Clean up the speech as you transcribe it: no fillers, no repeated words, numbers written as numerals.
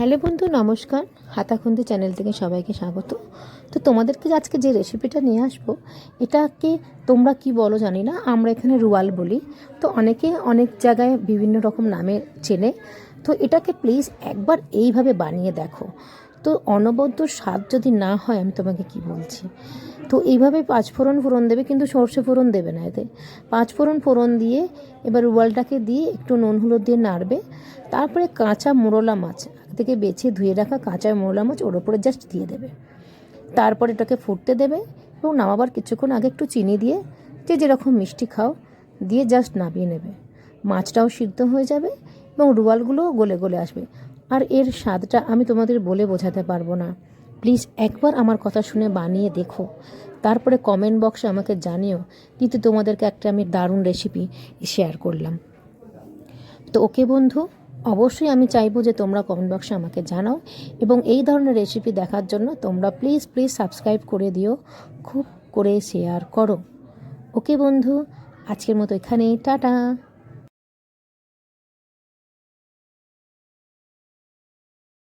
Hello বন্ধু, নমস্কার। হাতাখুন্তি channel থেকে সবাইকে স্বাগত। তো তোমাদেরকে আজকে যে রেসিপিটা নিয়ে আসবো, এটাকে তোমরা কি বলো জানি না, আমরা এখানে রুয়াল বলি। তো অনেকে অনেক জায়গায় বিভিন্ন রকম নামে চেনে। তো এটাকে প্লিজ একবার এইভাবে বানিয়ে দেখো। তো অনবদ্য স্বাদ যদি না হয়, আমি তোমাকে কি বলছি। তো এইভাবে পাঁচফোড়ন দেবে, কিন্তু সর্ষে ফোড়ন দেবে না এতে। পাঁচফোড়ন দিয়ে এবার রুয়ালটাকে দিয়ে একটু নুন হলুদ দিয়ে নাড়বে। তারপরে কাঁচা মোরলা মাছ থেকে বেছে ধুয়ে রাখা কাঁচা মোরলা মাছ ওর ওপরে জাস্ট দিয়ে দেবে। তারপর এটাকে ফুটতে দেবে এবং নামাবার কিছুক্ষণ আগে একটু চিনি দিয়ে, যে যেরকম মিষ্টি খাও, দিয়ে জাস্ট নামিয়ে নেবে। মাছটাও সিদ্ধ হয়ে যাবে এবং রুয়ালগুলোও গলে গলে আসবে। আর এর স্বাদটা আমি তোমাদের বলে বোঝাতে পারবো না। প্লিজ একবার আমার কথা শুনে বানিয়ে দেখো, তারপরে কমেন্ট বক্সে আমাকে জানিও। কিন্তু তোমাদেরকে একটা আমি দারুণ রেসিপি শেয়ার করলাম। তো ওকে বন্ধু, অবশ্যই আমি চাইবো যে তোমরা কমেন্ট বক্সে আমাকে জানাও, এবং এই ধরনের রেসিপি দেখার জন্য তোমরা প্লিজ সাবস্ক্রাইব করে দিও, খুব করে শেয়ার করো। ওকে বন্ধু, আজকের মতো এখানেই, টাটা।